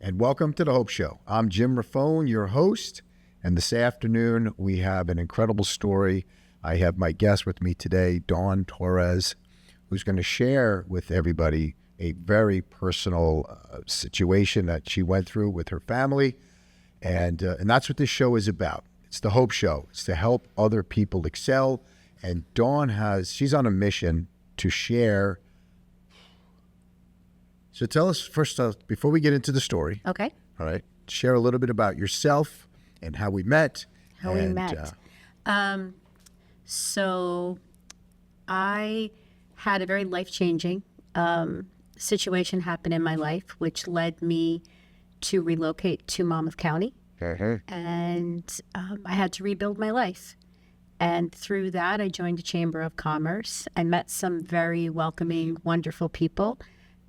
and welcome to The Hope Show. I'm Jim Raffone, your host, and this afternoon we have an incredible story. I have my guest with me today, Dawn Torres, who's going to share with everybody a very personal situation that she went through with her family, and that's what this show is about. It's The Hope Show. It's to help other people excel, and Dawn she's on a mission to share. So tell us first, before we get into the story. Okay. All right. Share a little bit about yourself and how we met. So I had a very life-changing situation happen in my life, which led me to relocate to Monmouth County. And I had to rebuild my life. And through that, I joined the Chamber of Commerce. I met some very welcoming, wonderful people.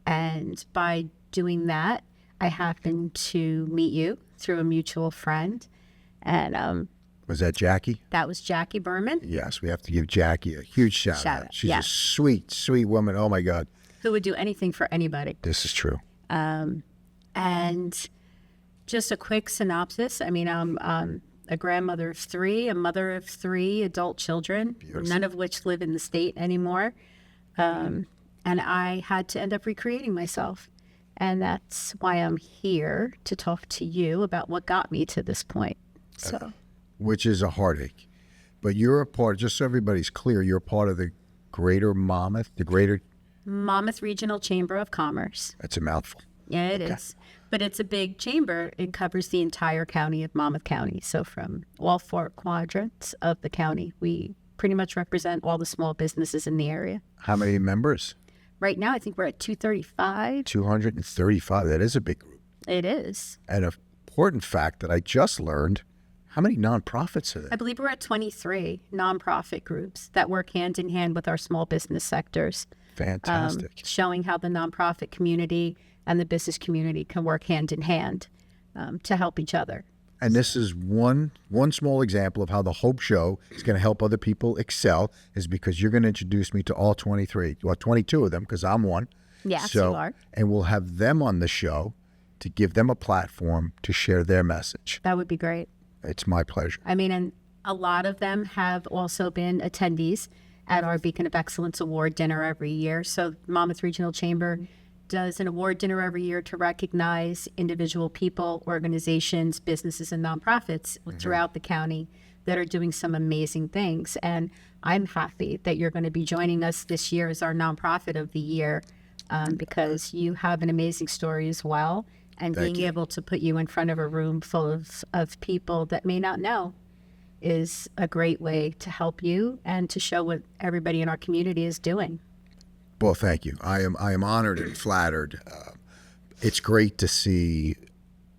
And by doing that, I happened to meet you through a mutual friend. And was that Jackie? That was Jackie Berman. Yes, we have to give Jackie a huge shout out. She's a sweet, sweet woman. Oh, my God. Who would do anything for anybody. This is true. And just a quick synopsis. I mean, I'm a grandmother of three, a mother of three adult children, none of which live in the state anymore. And I had to end up recreating myself. And that's why I'm here to talk to you about what got me to this point. So, which is a heartache. But you're a part, just so everybody's clear, you're a part of the greater Monmouth, the greater Monmouth Regional Chamber of Commerce. That's a mouthful. Yeah, it is. But it's a big chamber. It covers the entire county of Monmouth County. So from all four quadrants of the county, we pretty much represent all the small businesses in the area. How many members? Right now, I think we're at 235. 235. That is a big group. It is. And an important fact that I just learned, how many nonprofits are there? I believe we're at 23 nonprofit groups that work hand in hand with our small business sectors. Fantastic. Showing how the nonprofit community and the business community can work hand in hand to help each other. And this is one small example of how the Hope Show is going to help other people excel, is because you're going to introduce me to all 23, well, 22 of them, because I'm one. Yes, you are. And we'll have them on the show to give them a platform to share their message. That would be great. It's my pleasure. I mean, and a lot of them have also been attendees at our Beacon of Excellence Award dinner every year. So Monmouth Regional Chamber does an award dinner every year to recognize individual people, organizations, businesses, and nonprofits throughout the county that are doing some amazing things. And I'm happy that you're going to be joining us this year as our nonprofit of the year because you have an amazing story as well. And being able to put you in front of a room full of people that may not know is a great way to help you and to show what everybody in our community is doing. Well, thank you. I am honored and flattered. It's great to see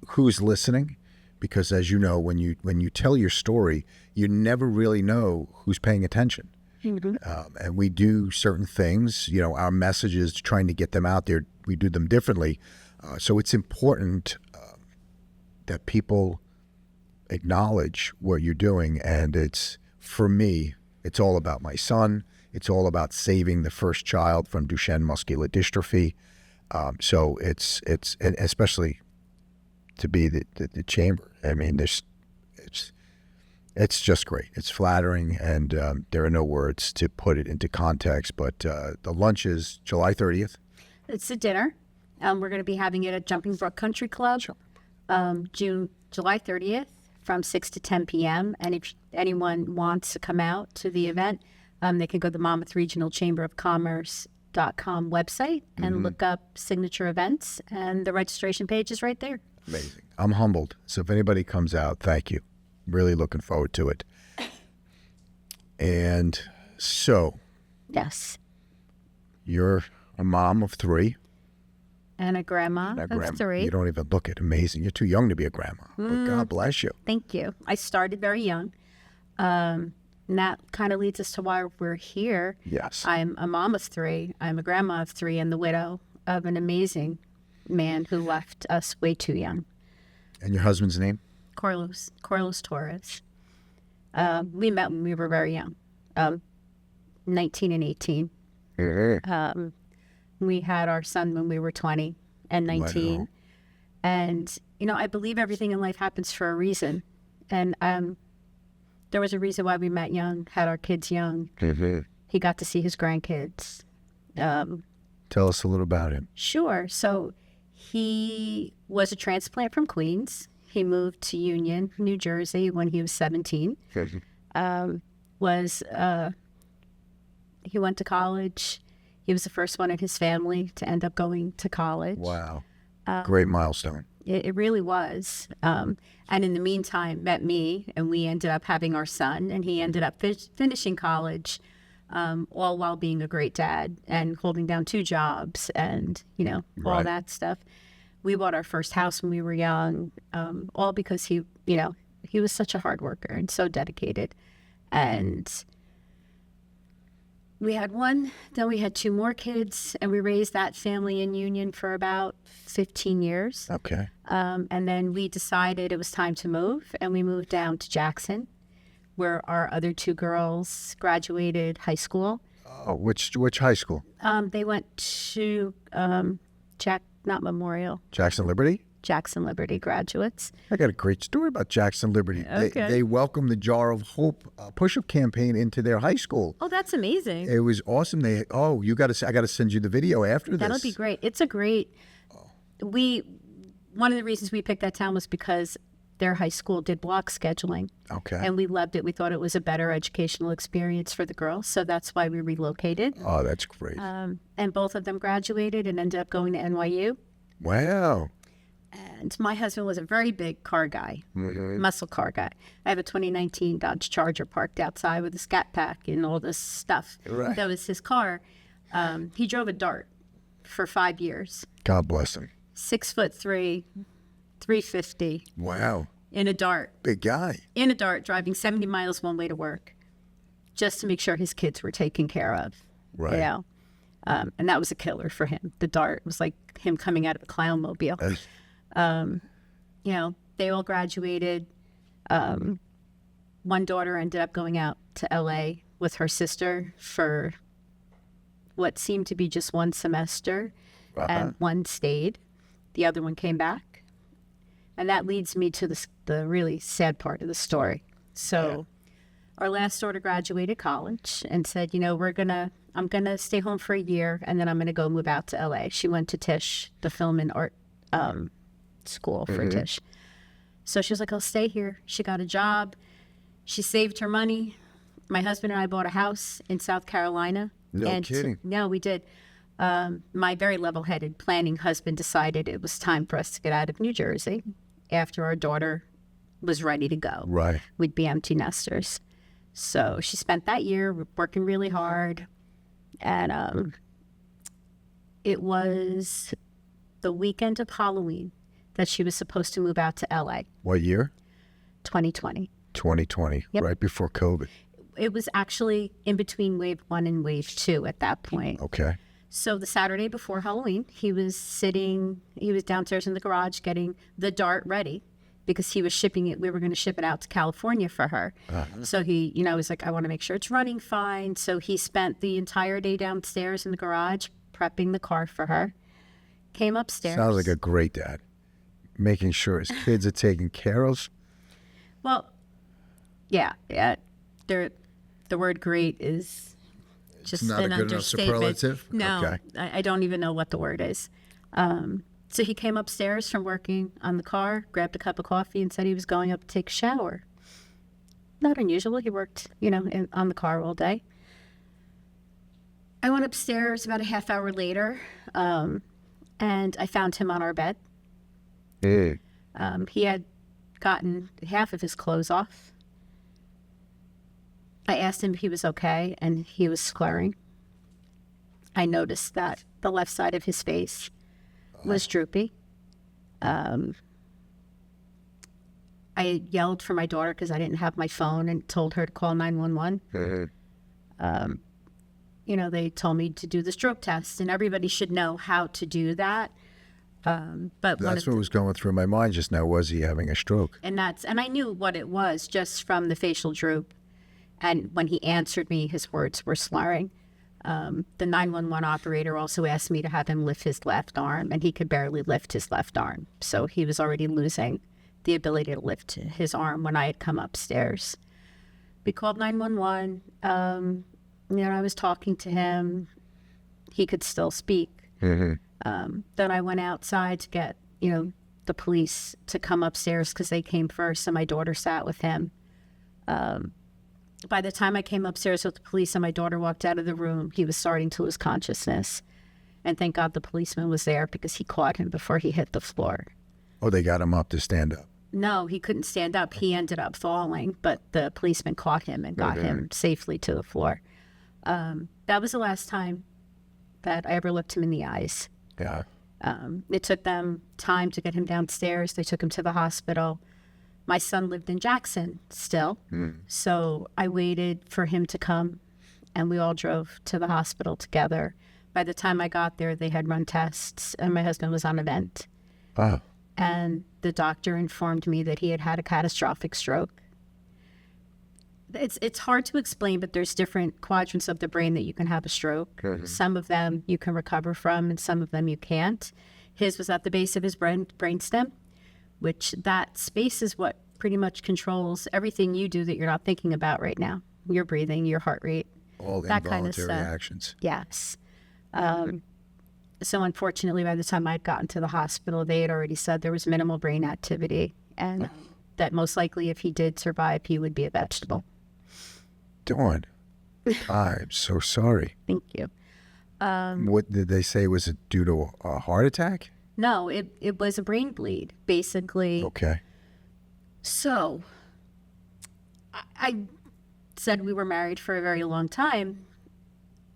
who's listening, because as you know, when you tell your story, you never really know who's paying attention. And we do certain things, our messages, trying to get them out there, we do them differently. So it's important that people acknowledge what you're doing. And for me, it's all about my son. It's all about saving the first child from Duchenne muscular dystrophy. So it's and especially to be the chamber. I mean, it's just great. It's flattering, and there are no words to put it into context. But the lunch is July 30th. It's a dinner. We're going to be having it at Jumping Brook Country Club, July 30th from 6 to 10 p.m. And if anyone wants to come out to the event, they can go to the Monmouth Regional Chamber of Commerce.com website and look up signature events, and the registration page is right there. Amazing. I'm humbled. So if anybody comes out, thank you. Really looking forward to it. And so. Yes. You're a mom of three. And a grandma of three. You don't even look it. Amazing. You're too young to be a grandma. But God bless you. Thank you. I started very young. And that kind of leads us to why we're here. Yes. I'm a mom of three. I'm a grandma of three and the widow of an amazing man who left us way too young. And your husband's name? Carlos Torres. We met when we were very young, 19 and 18. We had our son when we were 20 and 19. And, I believe everything in life happens for a reason. And there was a reason why we met young, had our kids young. He got to see his grandkids. Tell us a little about him. Sure. So he was a transplant from Queens. He moved to Union, New Jersey when he was 17. He went to college. He was the first one in his family to end up going to college. Wow. Great milestone. It really was. And in the meantime, met me, and we ended up having our son, and he ended up finishing college, all while being a great dad and holding down 2 jobs and, all Right. that stuff. We bought our first house when we were young, all because he was such a hard worker and so dedicated. And we had one, then we had 2 more kids, and we raised that family in Union for about 15 years. Okay. And then we decided it was time to move, and we moved down to Jackson, where our other 2 girls graduated high school. Oh, which high school? They went to not Memorial, Jackson Liberty? Jackson Liberty graduates. I got a great story about Jackson Liberty. Okay. They welcomed the Jar of Hope push-up campaign into their high school. Oh, that's amazing. It was awesome. I got to send you the video after this. That'll be great. It's a great. One of the reasons we picked that town was because their high school did block scheduling, Okay. and we loved it. We thought it was a better educational experience for the girls, so that's why we relocated. Oh, that's great. And both of them graduated and ended up going to NYU. Wow. And my husband was a very big car guy, muscle car guy. I have a 2019 Dodge Charger parked outside with a Scat Pack and all this stuff. Right. That was his car. He drove a Dart for 5 years. God bless him. 6'3", 350 Wow. in a Dart. Big guy. In a Dart, driving 70 miles one way to work, just to make sure his kids were taken care of. Right. And that was a killer for him. The Dart was like him coming out of a clown mobile. They all graduated. One daughter ended up going out to LA with her sister for what seemed to be just one semester, and one stayed. The other one came back. And that leads me to the really sad part of the story. So our last daughter graduated college and said, I'm going to stay home for a year, and then I'm going to go move out to LA. She went to Tisch, the film and art school for Tisch. So she was like, I'll stay here. She got a job. She saved her money. My husband and I bought a house in South Carolina. No kidding. No, we did. My very level-headed planning husband decided it was time for us to get out of New Jersey after our daughter was ready to go. Right. We'd be empty nesters. So she spent that year working really hard. And it was the weekend of Halloween that she was supposed to move out to LA. What year? 2020. 2020, Yep. right before COVID. It was actually in between wave 1 and wave 2 at that point. Okay. So the Saturday before Halloween, he was downstairs in the garage getting the Dart ready because he was shipping it. We were going to ship it out to California for her. So he, was like, I want to make sure it's running fine. So he spent the entire day downstairs in the garage prepping the car for her. Came upstairs. Sounds like a great dad. Making sure his kids are taken care of. Well, yeah. The word great is just not a an good enough understatement. superlative? No, Okay. I don't even know what the word is. So he came upstairs from working on the car, grabbed a cup of coffee, and said he was going up to take a shower. Not unusual. He worked, on the car all day. I went upstairs about a half hour later, and I found him on our bed. He had gotten half of his clothes off. I asked him if he was okay, and he was slurring. I noticed that the left side of his face was droopy. I yelled for my daughter because I didn't have my phone and told her to call 911. They told me to do the stroke test, and everybody should know how to do that. But That's what was going through my mind just now. Was he having a stroke? and I knew what it was just from the facial droop. And when he answered me, his words were slurring. The 911 operator also asked me to have him lift his left arm, and he could barely lift his left arm. So he was already losing the ability to lift his arm when I had come upstairs. We called 911. I was talking to him. He could still speak. Then I went outside to get, the police to come upstairs because they came first, and my daughter sat with him. By the time I came upstairs with the police and my daughter walked out of the room, he was starting to lose consciousness. And thank God the policeman was there because he caught him before he hit the floor. Oh, they got him up to stand up. No, he couldn't stand up. He ended up falling, but the policeman caught him and got him safely to the floor. That was the last time that I ever looked him in the eyes. Yeah. It took them time to get him downstairs. They took him to the hospital. My son lived in Jackson still, so I waited for him to come, and we all drove to the hospital together. By the time I got there, they had run tests, and my husband was on a vent. Oh. And the doctor informed me that he had had a catastrophic stroke. It's hard to explain, but there's different quadrants of the brain that you can have a stroke. Some of them you can recover from, and some of them you can't. His was at the base of his brainstem, which that space is what pretty much controls everything you do that you're not thinking about right now. Your breathing, your heart rate, All that kind of involuntary stuff. actions. Yes. So unfortunately, by the time I'd gotten to the hospital, they had already said there was minimal brain activity, and that most likely if he did survive, he would be a vegetable. Dawn, I'm so sorry. Thank you. What did they say? Was it due to a heart attack? No, it was a brain bleed, basically. Okay. So I said we were married for a very long time.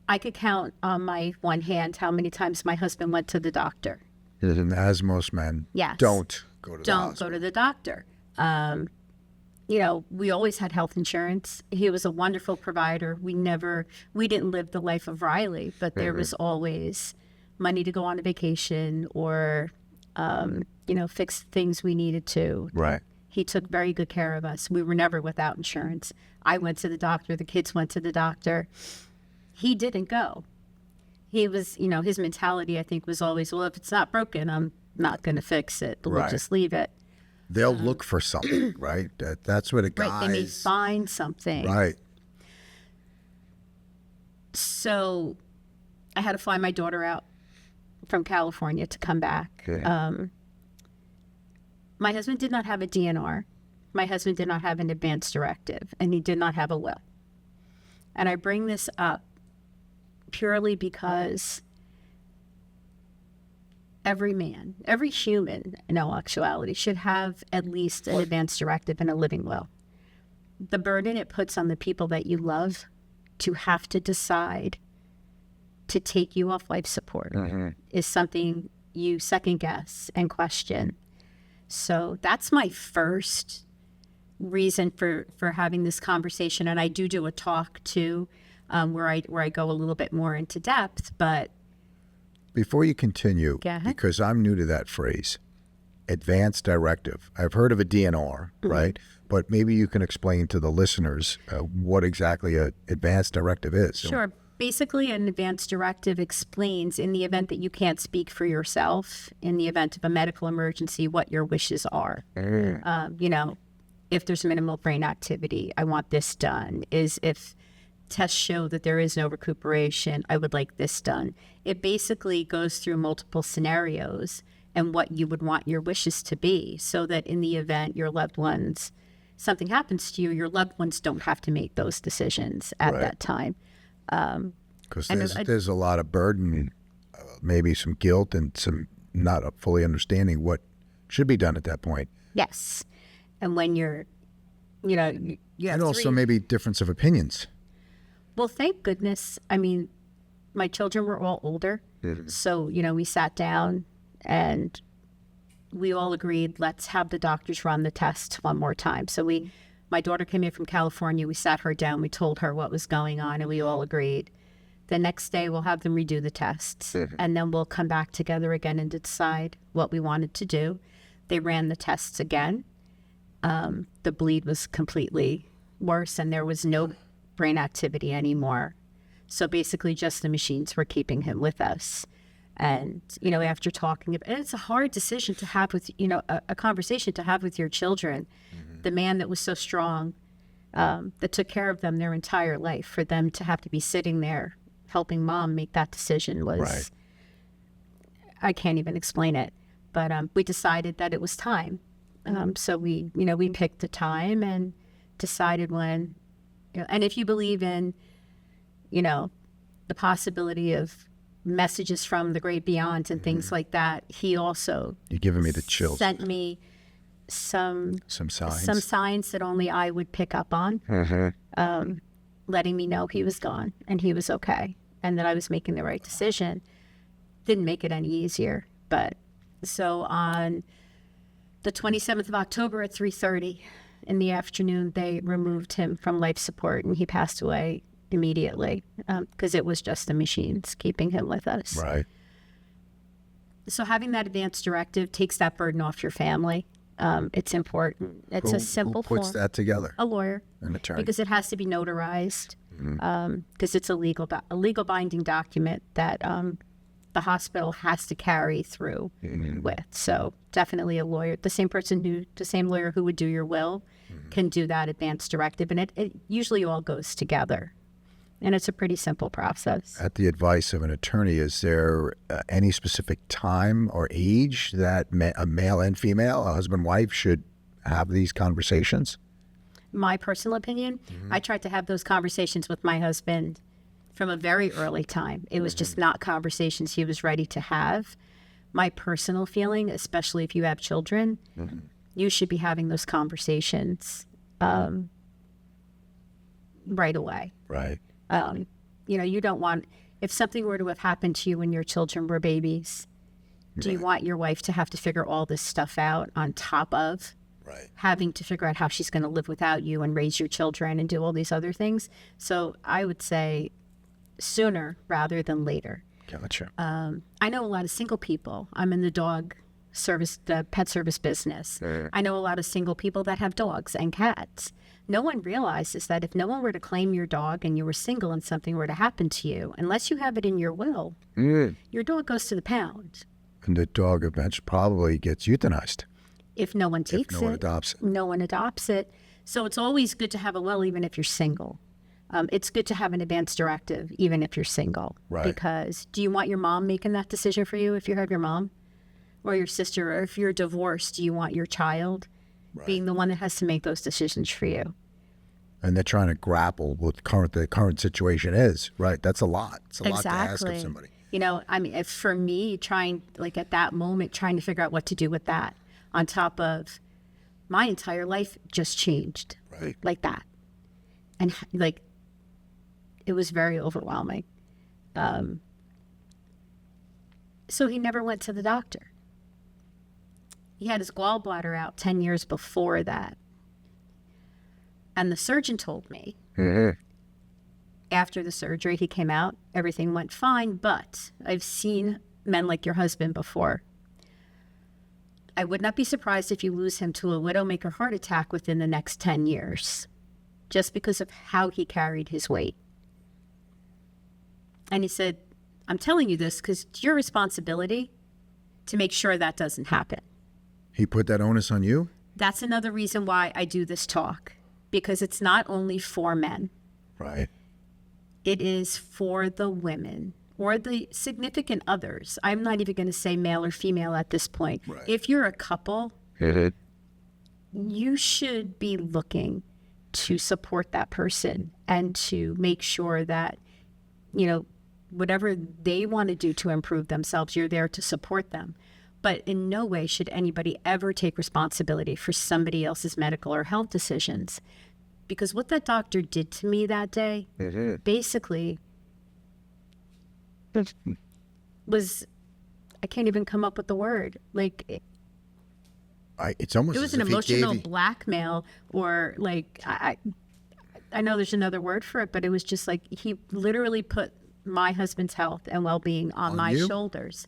I could count on my one hand how many times my husband went to the doctor. As most men, Yes. don't go to the Don't hospital. go to the doctor. We always had health insurance. He was a wonderful provider. We didn't live the life of Riley, but there was always money to go on a vacation or, fix things we needed to. Right. He took very good care of us. We were never without insurance. I went to the doctor. The kids went to the doctor. He didn't go. He was, his mentality, I think, was always, well, if it's not broken, I'm not going to fix it. We'll Right. just leave it. They'll look for something, right? That's what a guy Right. They may find something. Right. So I had to fly my daughter out from California to come back. Okay. My husband did not have a DNR. My husband did not have an advance directive, and he did not have a will. And I bring this up purely because every man, every human in all actuality should have at least an advance directive and a living will. The burden it puts on the people that you love to have to decide to take you off life support is something you second guess and question. So that's my first reason for having this conversation. And I do a talk too, where I go a little bit more into depth, but Before you continue, Go ahead. because I'm new to that phrase, advance directive. I've heard of a DNR, right? But maybe you can explain to the listeners what exactly an advance directive is. Sure. Basically, an advance directive explains in the event that you can't speak for yourself, in the event of a medical emergency, what your wishes are. If there's minimal brain activity, I want this done. If tests show that there is no recuperation, I would like this done. It basically goes through multiple scenarios and what you would want your wishes to be, so that in the event your loved ones, something happens to you, your loved ones don't have to make those decisions at Right. that time. Because And there's a lot of burden, maybe some guilt and some not fully understanding what should be done at that point. Yes. And when you're, you have And also three- maybe difference of opinions. Well, thank goodness. I mean, my children were all older. So, we sat down and we all agreed, let's have the doctors run the test one more time. So my daughter came in from California. We sat her down. We told her what was going on, and we all agreed. The next day, we'll have them redo the tests, and then we'll come back together again and decide what we wanted to do. They ran the tests again. The bleed was completely worse, and there was no brain activity anymore. So basically just the machines were keeping him with us. And, after talking, and it's a hard decision to have with, a conversation to have with your children. The man that was so strong, that took care of them their entire life, for them to have to be sitting there helping mom make that decision was, Right. I can't even explain it. But we decided that it was time. So we picked a time and decided when, and if you believe in, the possibility of messages from the great beyond and things like that, he also You're giving me the chills. sent me some signs. that only I would pick up on, letting me know he was gone and he was okay and that I was making the right decision. Didn't make it any easier, but so on the 27th of October at 3:30 in the afternoon, they removed him from life support and he passed away immediately, because it was just the machines keeping him with us. Right. So having that advance directive takes that burden off your family. It's important. It's a simple Who puts form. that together? A lawyer, An attorney. because it has to be notarized, because it's a legal binding document that the hospital has to carry through with. So definitely a lawyer, the same lawyer who would do your will can do that advance directive, and it usually all goes together. And it's a pretty simple process. At the advice of an attorney, is there any specific time or age that a male and female, a husband and wife, should have these conversations? My personal opinion, I tried to have those conversations with my husband from a very early time. It was just not conversations he was ready to have. My personal feeling, especially if you have children, you should be having those conversations right away. Right. You don't want, if something were to have happened to you when your children were babies, do you want your wife to have to figure all this stuff out on top of Right. having to figure out how she's going to live without you and raise your children and do all these other things? So I would say sooner rather than later. Gotcha. I know a lot of single people. I'm in the pet service business. I know a lot of single people that have dogs and cats. No one realizes that if no one were to claim your dog and you were single and something were to happen to you, unless you have it in your will, your dog goes to the pound. And the dog eventually probably gets euthanized If no one takes if no one it, adopts it. no one adopts it. So it's always good to have a will, even if you're single. It's good to have an advance directive, even if you're single. Right. Because do you want your mom making that decision for you if you have your mom? Or your sister? Or if you're divorced, do you want your child being the one that has to make those decisions for you? And they're trying to grapple with the current situation is, right? That's a lot. It's a lot to ask of somebody. For me, at that moment, trying to figure out what to do with that, on top of my entire life just changed. Right. Like that. And it was very overwhelming. So he never went to the doctor. He had his gallbladder out 10 years before that. And the surgeon told me, after the surgery, he came out, everything went fine, but I've seen men like your husband before. I would not be surprised if you lose him to a widowmaker heart attack within the next 10 years, just because of how he carried his weight. And he said, I'm telling you this because it's your responsibility to make sure that doesn't happen. He put that onus on you? That's another reason why I do this talk, because it's not only for men. Right. It is for the women or the significant others. I'm not even going to say male or female at this point. Right. If you're a couple, you should be looking to support that person and to make sure that, whatever they want to do to improve themselves, you're there to support them. But in no way should anybody ever take responsibility for somebody else's medical or health decisions. Because what that doctor did to me that day, basically, was, I can't even come up with the word. It's almost It was as an if he emotional gave you, blackmail, or I know there's another word for it, but it was just like he literally put my husband's health and well-being on my you? shoulders.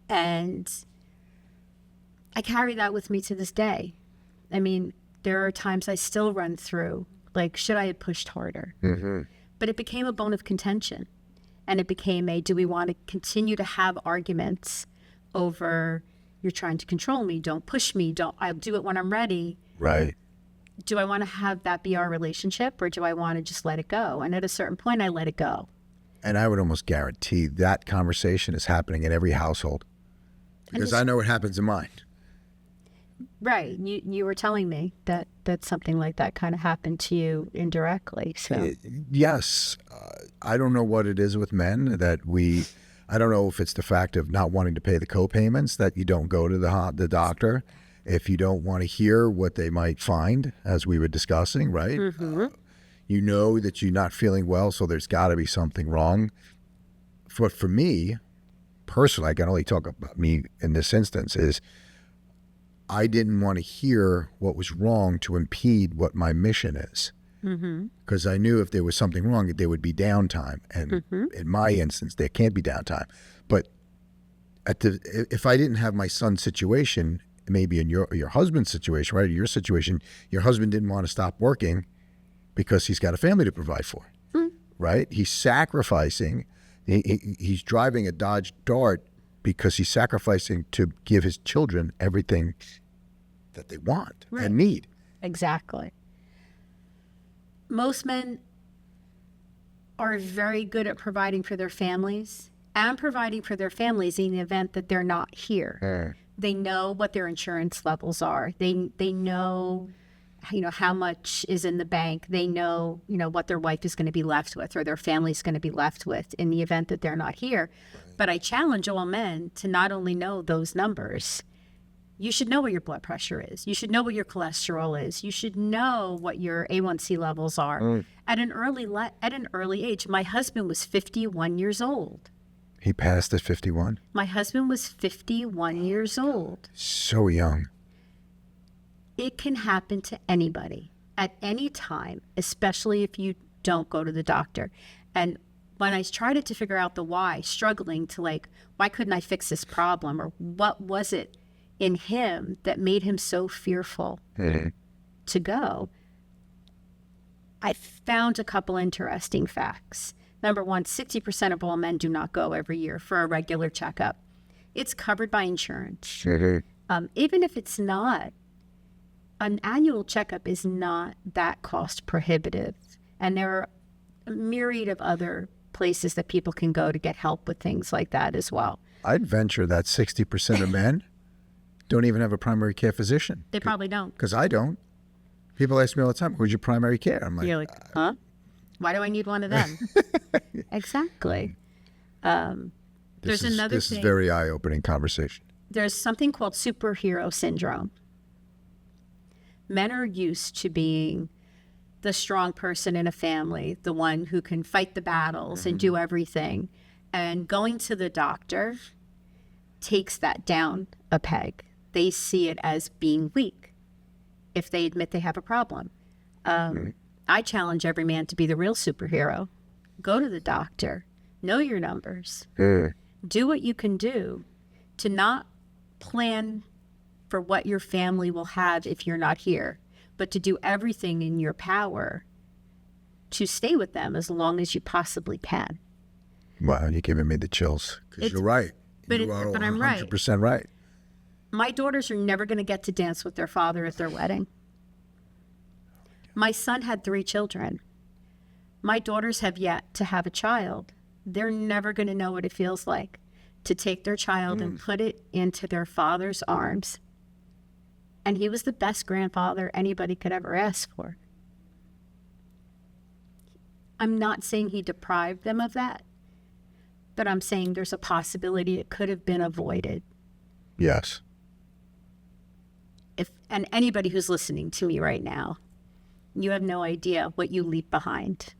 And I carry that with me to this day. I mean, there are times I still run through, should I have pushed harder? But it became a bone of contention. And it became do we want to continue to have arguments over, you're trying to control me, don't push me, I'll do it when I'm ready. Right. Do I want to have that be our relationship, or do I want to just let it go? And at a certain point, I let it go. And I would almost guarantee that conversation is happening in every household, because I know what happens in mine. Right. You were telling me that something like that kind of happened to you indirectly. So Yes. I don't know what it is with men that I don't know if it's the fact of not wanting to pay the co-payments that you don't go to the doctor, if you don't want to hear what they might find, as we were discussing, right? You know that you're not feeling well, so there's got to be something wrong. But for me, personally, I can only talk about me in this instance, is I didn't want to hear what was wrong to impede what my mission is. Because I knew if there was something wrong, there would be downtime. And in my instance, there can't be downtime. But if I didn't have my son's situation, maybe in your husband's situation, right? Your situation, your husband didn't want to stop working because he's got a family to provide for, right? He's sacrificing. He's driving a Dodge Dart because he's sacrificing to give his children everything that they want and need. Exactly. Most men are very good at providing for their families and providing for their families in the event that they're not here. They know what their insurance levels are. They know, how much is in the bank. They know, what their wife is going to be left with or their family's going to be left with in the event that they're not here. But I challenge all men to not only know those numbers. You should know what your blood pressure is. You should know what your cholesterol is. You should know what your A1C levels are. At an early age, my husband was 51 years old. He passed at 51? My husband was 51 years old. So young. It can happen to anybody at any time, especially if you don't go to the doctor. And when I tried to figure out the why, struggling to why couldn't I fix this problem? Or what was it in him that made him so fearful to go? I found a couple interesting facts. Number one, 60% of all men do not go every year for a regular checkup. It's covered by insurance. Even if it's not, an annual checkup is not that cost prohibitive. And there are a myriad of other places that people can go to get help with things like that as well. I'd venture that 60% of men don't even have a primary care physician. They probably don't. Because I don't. People ask me all the time, who's your primary care? I'm like, you're like, huh? Why do I need one of them? Exactly. There's another thing. This is very eye-opening conversation. There's something called superhero syndrome. Men are used to being the strong person in a family, the one who can fight the battles and do everything. And going to the doctor takes that down a peg. They see it as being weak if they admit they have a problem. I challenge every man to be the real superhero. Go to the doctor. Know your numbers. Do what you can do to not plan for what your family will have if you're not here, but to do everything in your power to stay with them as long as you possibly can. Wow, you're giving me the chills. Because you're right. But I'm right. 100% right. My daughters are never going to get to dance with their father at their wedding. My son had 3 children. My daughters have yet to have a child. They're never going to know what it feels like to take their child and put it into their father's arms. And he was the best grandfather anybody could ever ask for. I'm not saying he deprived them of that, but I'm saying there's a possibility it could have been avoided. Yes. And anybody who's listening to me right now, you have no idea what you leap behind.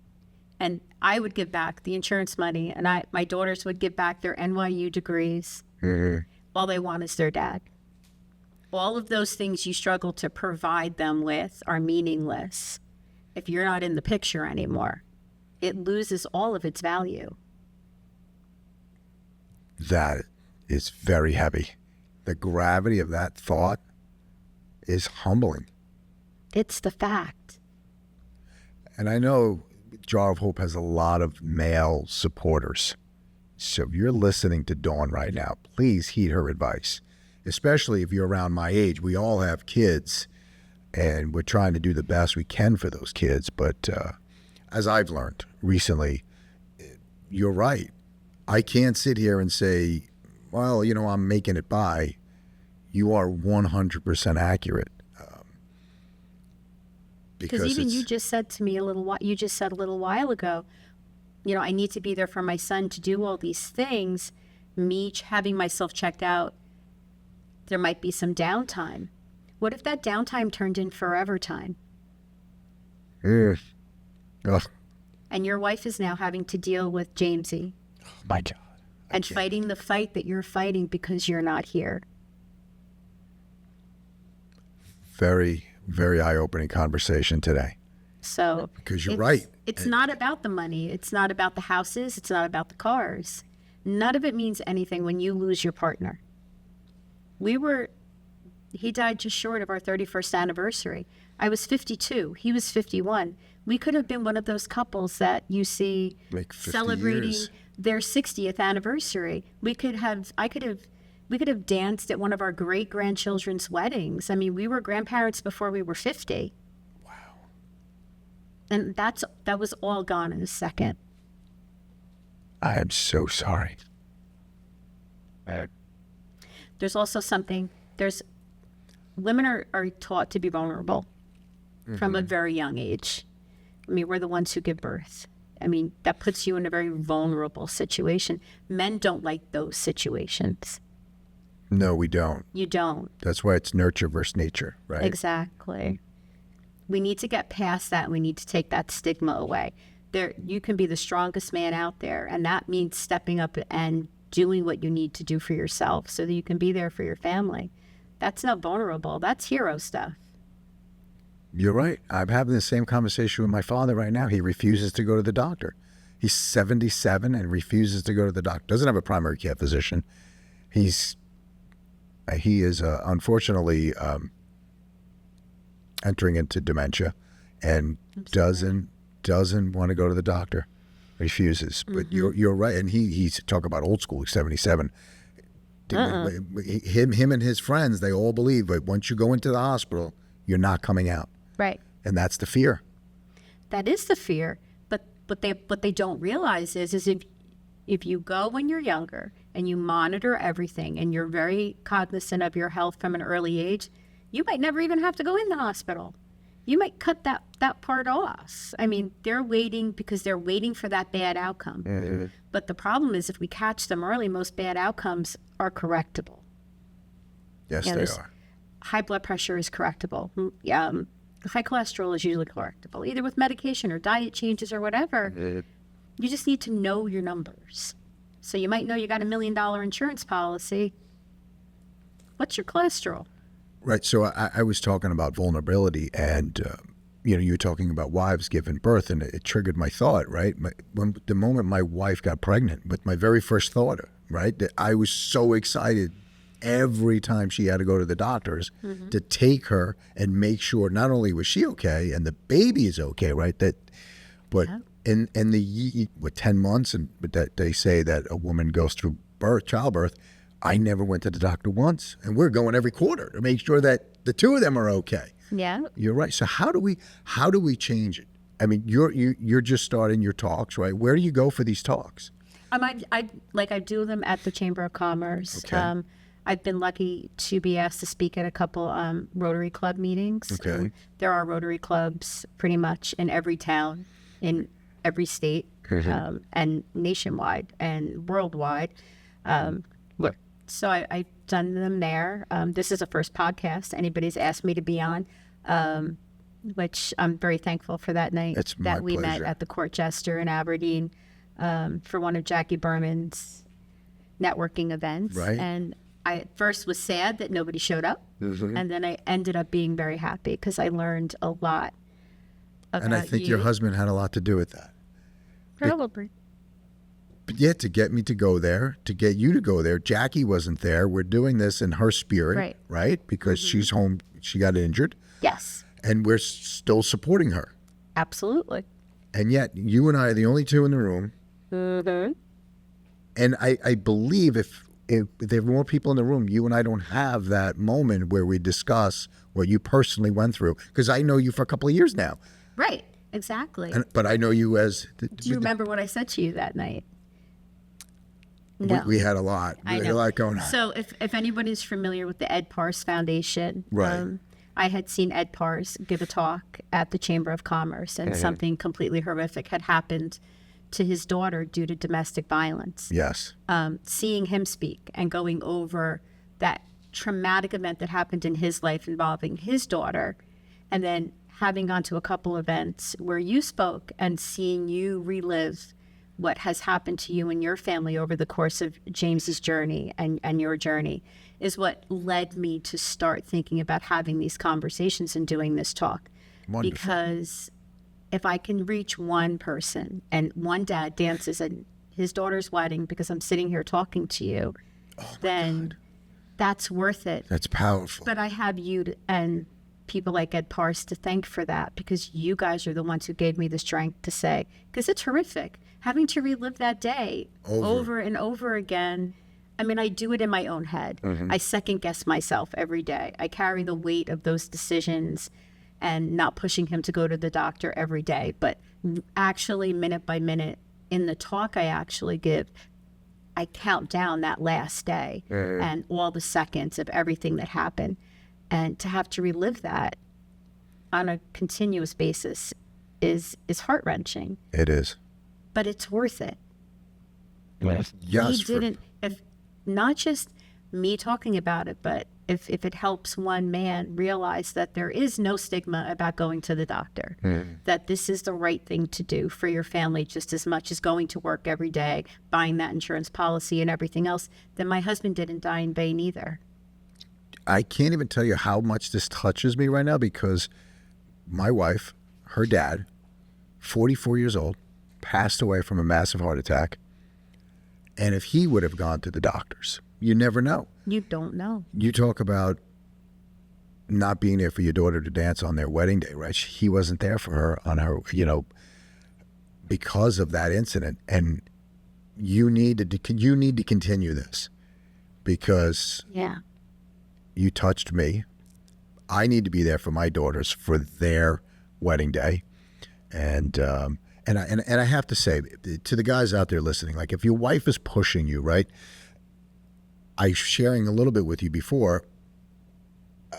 And I would give back the insurance money, and my daughters would give back their NYU degrees. All they want is their dad. All of those things you struggle to provide them with are meaningless if you're not in the picture anymore. It loses all of its value. That is very heavy. The gravity of that thought is humbling. It's the fact. And I know Jar of Hope has a lot of male supporters. So if you're listening to Dawn right now, please heed her advice, especially if you're around my age. We all have kids, and we're trying to do the best we can for those kids. But as I've learned recently, you're right. I can't sit here and say, well, I'm making it by. You are 100% accurate. Because even you just said to me a little while ago, I need to be there for my son to do all these things. Me having myself checked out, there might be some downtime. What if that downtime turned in forever time? Ugh. And your wife is now having to deal with Jamesy. Oh my God. And fighting the fight that you're fighting because you're not here. Very, very eye-opening conversation today. So because you're right. It's not about the money. It's not about the houses. It's not about the cars. None of it means anything when you lose your partner. He died just short of our 31st anniversary. I was 52. He was 51. We could have been one of those couples that you see celebrating their 60th anniversary. We could have danced at one of our great grandchildren's weddings. I mean, we were grandparents before we were 50. Wow. And that was all gone in a second. I am so sorry. There's also women are taught to be vulnerable from a very young age. I mean, we're the ones who give birth. I mean, that puts you in a very vulnerable situation. Men don't like those situations. No, we don't. You don't. That's why it's nurture versus nature, right? Exactly. We need to get past that. We need to take that stigma away. You can be the strongest man out there, and that means stepping up and doing what you need to do for yourself so that you can be there for your family. That's not vulnerable. That's hero stuff. You're right. I'm having the same conversation with my father right now. He refuses to go to the doctor. He's 77 and refuses to go to the doctor. Doesn't have a primary care physician. He is unfortunately entering into dementia and doesn't want to go to the doctor. Refuses. But you're right. And he's talk about old school. He's 77. Him and his friends, they all believe that once you go into the hospital, you're not coming out. Right. And that's the fear. That is the fear. But what they don't realize is if you go when you're younger and you monitor everything and you're very cognizant of your health from an early age, you might never even have to go in the hospital. You might cut that part off. I mean, they're waiting because they're waiting for that bad outcome. Mm-hmm. But the problem is if we catch them early, most bad outcomes are correctable. Yes, they are. High blood pressure is correctable. High cholesterol is usually correctable, either with medication or diet changes or whatever. Mm-hmm. You just need to know your numbers. So you might know you got $1 million insurance policy. What's your cholesterol? Right. So I was talking about vulnerability, and you were talking about wives giving birth, and it triggered my thought. Right. The moment my wife got pregnant, with my very first thought, right, that I was so excited every time she had to go to the doctors to take her and make sure not only was she okay and the baby is okay, right? But in the 10 months, but that they say that a woman goes through childbirth. I never went to the doctor once, and we're going every quarter to make sure that the two of them are okay. Yeah, you're right. So how do we change it? I mean, you're just starting your talks, right? Where do you go for these talks? I do them at the Chamber of Commerce. Okay. I've been lucky to be asked to speak at a couple Rotary Club meetings. Okay. There are Rotary Clubs pretty much in every town, in every state, and nationwide and worldwide. So I've done them there. This is the first podcast anybody's asked me to be on, which I'm very thankful for that night it's that my we pleasure. met at the Court Jester in Aberdeen for one of Jackie Berman's networking events. Right. And I at first was sad that nobody showed up, and then I ended up being very happy because I learned a lot about And I think your husband had a lot to do with that. Probably. But yeah, to get me to go there, to get you to go there. Jackie wasn't there. We're doing this in her spirit, right? Because she's home. She got injured. Yes. And we're still supporting her. Absolutely. And yet you and I are the only two in the room. Mm-hmm. And I believe if there were more people in the room, you and I don't have that moment where we discuss what you personally went through. Because I know you for a couple of years now. Right. Exactly. But I know you as... Do you remember what I said to you that night? No. We had a lot. I know. Had a lot going on. So if anybody's familiar with the Ed Pars Foundation, right. I had seen Ed Pars give a talk at the Chamber of Commerce, and something completely horrific had happened to his daughter due to domestic violence. Yes. Seeing him speak and going over that traumatic event that happened in his life involving his daughter, and then having gone to a couple events where you spoke and seeing you relive what has happened to you and your family over the course of James's journey and your journey is what led me to start thinking about having these conversations and doing this talk. Wonderful. Because if I can reach one person, and one dad dances at his daughter's wedding because I'm sitting here talking to you, then that's worth it. That's powerful. But I have you and people like Ed Pars to thank for that, because you guys are the ones who gave me the strength to say, because it's horrific having to relive that day over and over again. I mean, I do it in my own head. Mm-hmm. I second guess myself every day. I carry the weight of those decisions and not pushing him to go to the doctor every day, but actually minute by minute in the talk I actually give, I count down that last day and all the seconds of everything that happened. And to have to relive that on a continuous basis is heart-wrenching. It is. But it's worth it. Yes. He didn't, if not just me talking about it, but if it helps one man realize that there is no stigma about going to the doctor, that this is the right thing to do for your family just as much as going to work every day, buying that insurance policy and everything else, then my husband didn't die in vain either. I can't even tell you how much this touches me right now, because my wife, her dad, 44 years old, passed away from a massive heart attack. And if he would have gone to the doctors, you never know. You don't know. You talk about not being there for your daughter to dance on their wedding day, right? He wasn't there for her on her, because of that incident. And you need to continue this, because you touched me. I need to be there for my daughters for their wedding day. And I have to say to the guys out there listening, like, if your wife is pushing you, right? I was sharing a little bit with you before,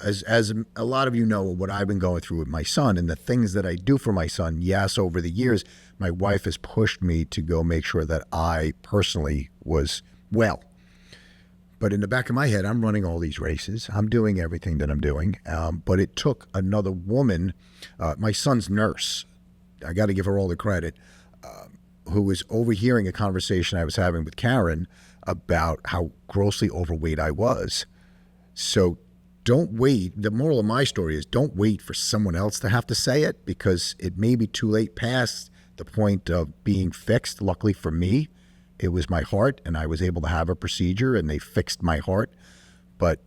as a lot of you know what I've been going through with my son and the things that I do for my son. Yes, over the years, my wife has pushed me to go make sure that I personally was well. But in the back of my head, I'm running all these races. I'm doing everything that I'm doing. But it took another woman, my son's nurse, I got to give her all the credit, who was overhearing a conversation I was having with Karen about how grossly overweight I was. So don't wait. The moral of my story is don't wait for someone else to have to say it, because it may be too late past the point of being fixed. Luckily for me, it was my heart, and I was able to have a procedure, and they fixed my heart. But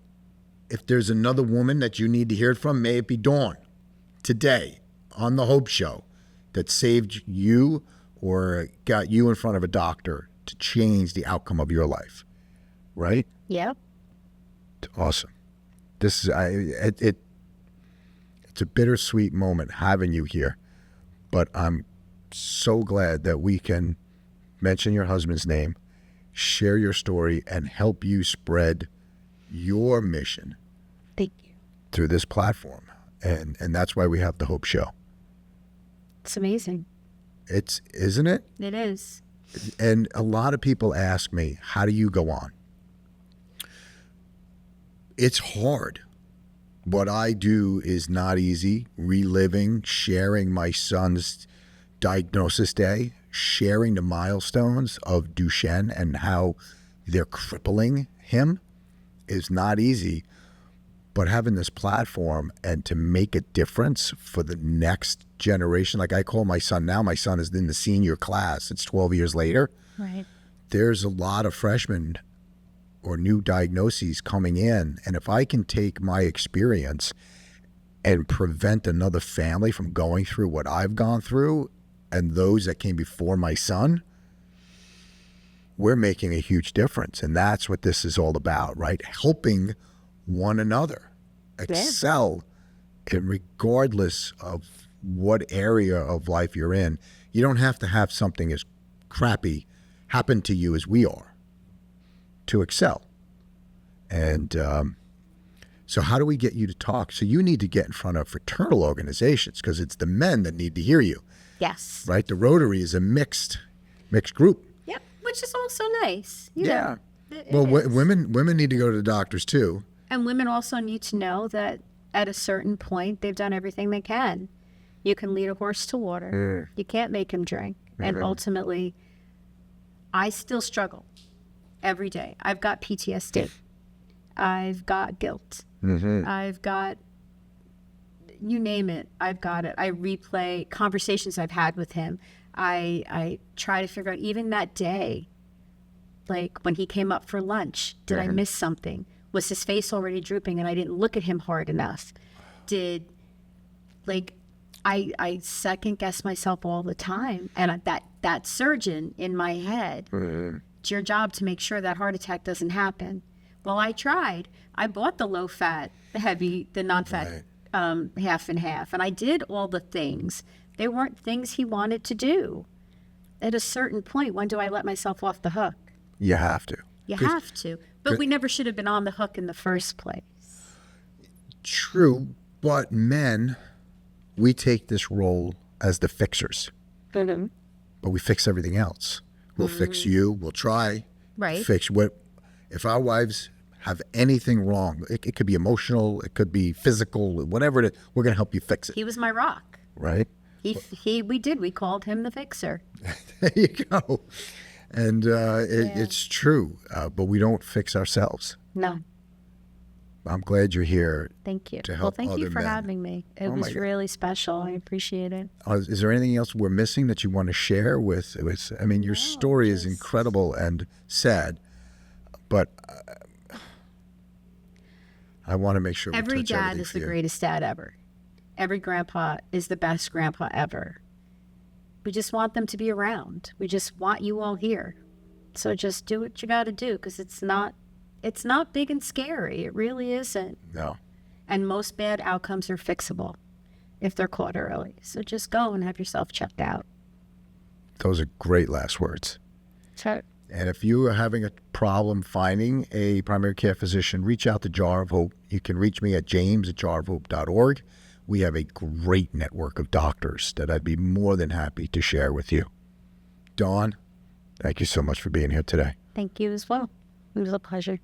if there's another woman that you need to hear it from, may it be Dawn today on The Hope Show that saved you or got you in front of a doctor to change the outcome of your life, right? Yep. Awesome. This is it's a bittersweet moment having you here, but I'm so glad that we can mention your husband's name, share your story, and help you spread your mission. Thank you. Through this platform, and that's why we have the Hope Show. It's amazing. Isn't it? It is. And a lot of people ask me, how do you go on? It's hard. What I do is not easy. Reliving, sharing my son's diagnosis day, sharing the milestones of Duchenne and how they're crippling him is not easy. But having this platform and to make a difference for the next generation, like I call my son now, my son is in the senior class. It's 12 years later. Right. There's a lot of freshmen or new diagnoses coming in. And if I can take my experience and prevent another family from going through what I've gone through, and those that came before my son, we're making a huge difference. And that's what this is all about, right? Helping one another excel, and regardless of what area of life you're in. You don't have to have something as crappy happen to you as we are to excel. And so how do we get you to talk? So you need to get in front of fraternal organizations, because it's the men that need to hear you, Yes. right? The Rotary is a mixed group. Yep. Which is also nice. You Yeah. know, it Well, is. women need to go to the doctors too. And women also need to know that at a certain point, they've done everything they can. You can lead a horse to water. You can't make him drink. And ultimately, I still struggle every day. I've got PTSD. I've got guilt. I've got, you name it, I've got it. I replay conversations I've had with him. I try to figure out, even that day, like when he came up for lunch, did I miss something? Was his face already drooping and I didn't look at him hard enough? I second guess myself all the time. And that surgeon in my head, it's your job to make sure that heart attack doesn't happen. Well, I tried. I bought the low fat, the heavy, the non-fat, half and half. And I did all the things. They weren't things he wanted to do. At a certain point, when do I let myself off the hook? You have to. You have to. But we never should have been on the hook in the first place. True, but men, we take this role as the fixers. But we fix everything else. We'll fix you. We'll try. Right. Fix what. If our wives have anything wrong, it could be emotional, it could be physical, whatever it is, we're going to help you fix it. He was my rock. Right? We called him the fixer. There you go. And it's true, but we don't fix ourselves. No. I'm glad you're here. Thank you. To help thank you other for men. having me. It Oh my was God. really special. I appreciate it. Is there anything else we're missing that you want to share with I mean, your story is incredible and sad, but I want to make sure we Every touch dad everything is for the you. greatest dad ever. Every grandpa is the best grandpa ever. We just want them to be around. We just want you all here. So just do what you got to do, because it's not big and scary. It really isn't. No. And most bad outcomes are fixable if they're caught early. So just go and have yourself checked out. Those are great last words. Sure. And if you are having a problem finding a primary care physician, reach out to Jar of Hope. You can reach me at james@jarofhope.org. We have a great network of doctors that I'd be more than happy to share with you. Dawn, thank you so much for being here today. Thank you as well. It was a pleasure.